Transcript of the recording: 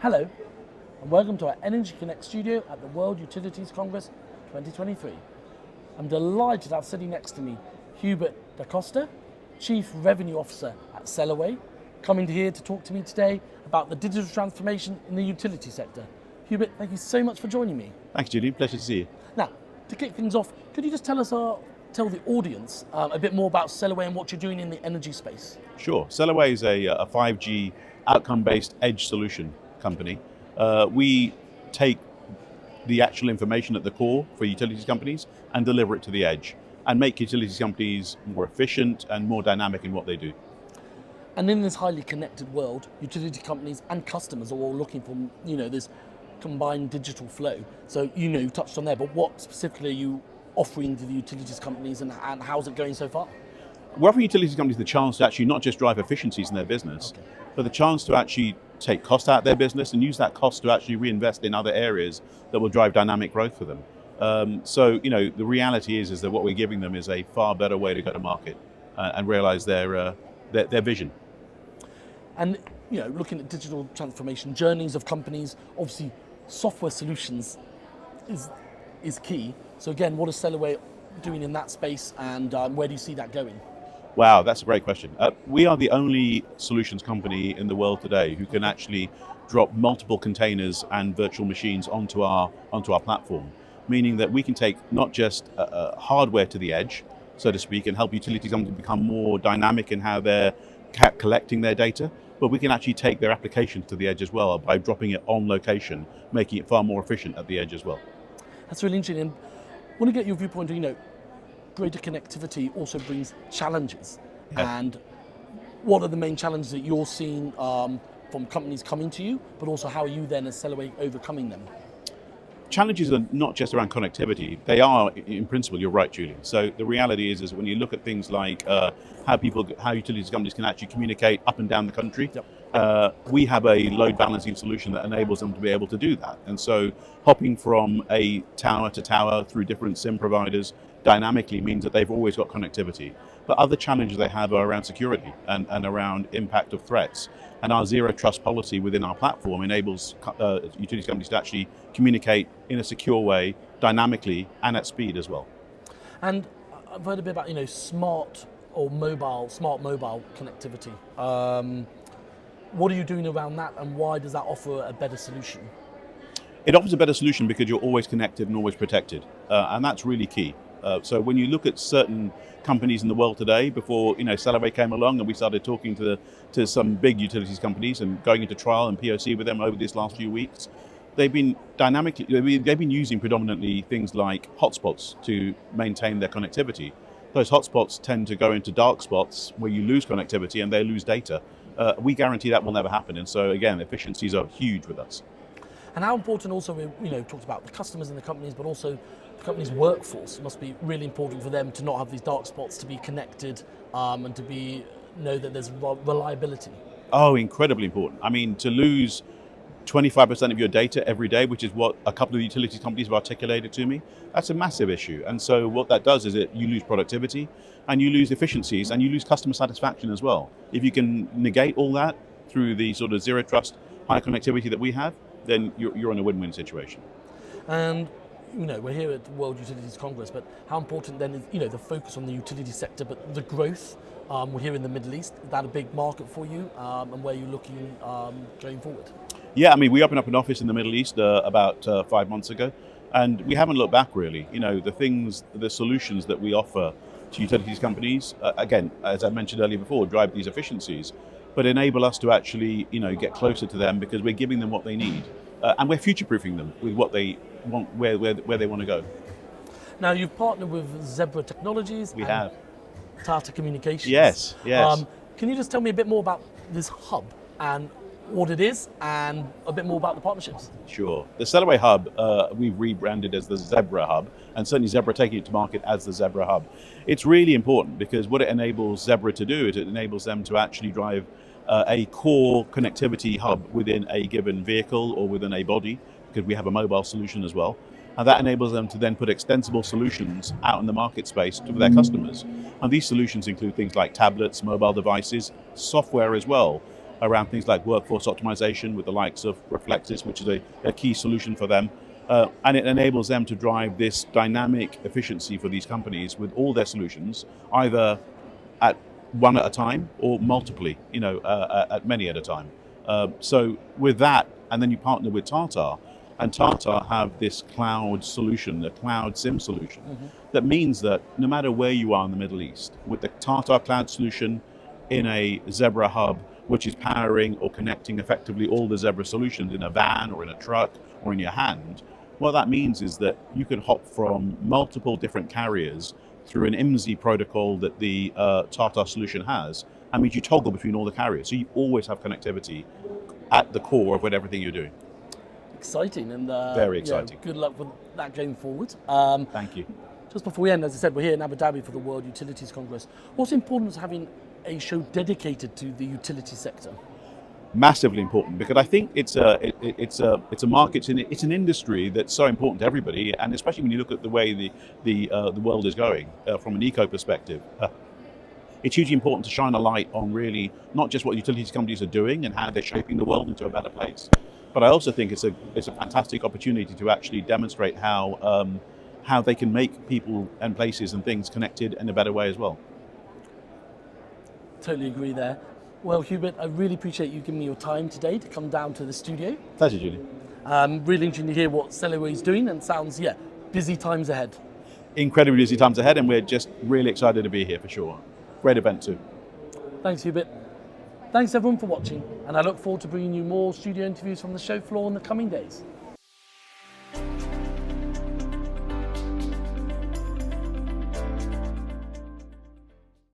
Hello, and welcome to our Energy Connect studio at the World Utilities Congress 2023. I'm delighted to have sitting next to me Hubert Dacosta, Chief Revenue Officer at Celerway, coming here to talk to me today about the digital transformation in the utility sector. Hubert, thank you so much for joining me. Thanks, Julian. Pleasure to see you. Now, to kick things off, could you just tell the audience a bit more about Celerway and what you're doing in the energy space? Sure. Celerway is a 5G outcome-based edge solution company. We take the actual information at the core for utilities companies and deliver it to the edge and make utilities companies more efficient and more dynamic in what they do. And in this highly connected world, utility companies and customers are all looking for, this combined digital flow. So, you touched on there, but what specifically are you offering to the utilities companies and how's it going so far? We're offering utilities companies the chance to actually not just drive efficiencies in their business, but the chance to actually take cost out of their business and use that cost to actually reinvest in other areas that will drive dynamic growth for them. The reality is that what we're giving them is a far better way to go to market and realize their vision. And, looking at digital transformation journeys of companies, obviously software solutions is key. So again, what is Celerway doing in that space and where do you see that going? Wow, that's a great question. We are the only solutions company in the world today who can actually drop multiple containers and virtual machines onto our platform, meaning that we can take not just hardware to the edge, so to speak, and help utilities companies become more dynamic in how they're collecting their data, but we can actually take their applications to the edge as well by dropping it on location, making it far more efficient at the edge as well. That's really interesting. And I want to get your viewpoint of, greater connectivity also brings challenges. Yeah. And what are the main challenges that you're seeing from companies coming to you, but also how are you then as Celerway overcoming them? Challenges are not just around connectivity. They are, in principle, you're right, Julian. So the reality is when you look at things like how utilities companies can actually communicate up and down the country, we have a load balancing solution that enables them to be able to do that. And so hopping from a tower to tower through different SIM providers dynamically means that they've always got connectivity. But other challenges they have are around security and around impact of threats. And our zero trust policy within our platform enables utilities companies to actually communicate in a secure way, dynamically, and at speed as well. And I've heard a bit about, smart mobile connectivity. What are you doing around that and why does that offer a better solution? It offers a better solution because you're always connected and always protected. And that's really key. So when you look at certain companies in the world today, before Celerway came along and we started talking to some big utilities companies and going into trial and POC with them over these last few weeks, they've been using predominantly things like hotspots to maintain their connectivity. Those hotspots tend to go into dark spots where you lose connectivity and they lose data. We guarantee that will never happen. And so again, efficiencies are huge with us. And how important also, we talked about the customers and the companies, but also the company's workforce must be really important for them to not have these dark spots, to be connected and to know that there's reliability. Oh, incredibly important. I mean, to lose 25% of your data every day, which is what a couple of utilities companies have articulated to me, that's a massive issue. And so what that does is you lose productivity and you lose efficiencies and you lose customer satisfaction as well. If you can negate all that through the sort of zero trust, high connectivity that we have, then you're in a win-win situation. And we're here at the World Utilities Congress, but how important then is the focus on the utility sector, but the growth? We're here in the Middle East. Is that a big market for you, and where you're looking going forward? Yeah, I mean, we opened up an office in the Middle East about 5 months ago, and we haven't looked back really. The solutions that we offer to utilities companies, again, as I mentioned earlier before, drive these efficiencies, but enable us to actually, get closer to them because we're giving them what they need, and we're future-proofing them with what they want, where they want to go. Now, you've partnered with Zebra Technologies. We have. Tata Communications. Yes. Can you just tell me a bit more about this hub and what it is and a bit more about the partnerships? Sure. The Celerway Hub, we've rebranded as the Zebra Hub, and certainly Zebra taking it to market as the Zebra Hub. It's really important because what it enables Zebra to do is it enables them to actually drive a core connectivity hub within a given vehicle or within a body, because we have a mobile solution as well. And that enables them to then put extensible solutions out in the market space to their customers. And these solutions include things like tablets, mobile devices, software as well. around things like workforce optimization with the likes of Reflexis, which is a key solution for them. And it enables them to drive this dynamic efficiency for these companies with all their solutions, either at one at a time or multiply, at many at a time. So with that, and then you partner with Tata, and Tata have this cloud solution, the cloud SIM solution, that means that no matter where you are in the Middle East, with the Tata cloud solution in a Zebra hub, which is powering or connecting effectively all the Zebra solutions in a van or in a truck or in your hand, what that means is that you can hop from multiple different carriers through an IMSI protocol that the Tata solution has, and means you toggle between all the carriers. So you always have connectivity at the core of everything you're doing. Exciting, and very exciting. Good luck with that going forward. Thank you. Just before we end, as I said, we're here in Abu Dhabi for the World Utilities Congress. What's important is having a show dedicated to the utility sector? Massively important, because I think it's a market, it's an industry that's so important to everybody, and especially when you look at the way the world is going from an eco perspective. It's hugely important to shine a light on really not just what utilities companies are doing and how they're shaping the world into a better place, but I also think it's a fantastic opportunity to actually demonstrate how they can make people and places and things connected in a better way as well. Totally agree there. Well, Hubert, I really appreciate you giving me your time today to come down to the studio. Pleasure, Julian. Really interesting to hear what Celerway is doing, and sounds, busy times ahead. Incredibly busy times ahead, and we're just really excited to be here for sure. Great event too. Thanks, Hubert. Thanks everyone for watching, and I look forward to bringing you more studio interviews from the show floor in the coming days.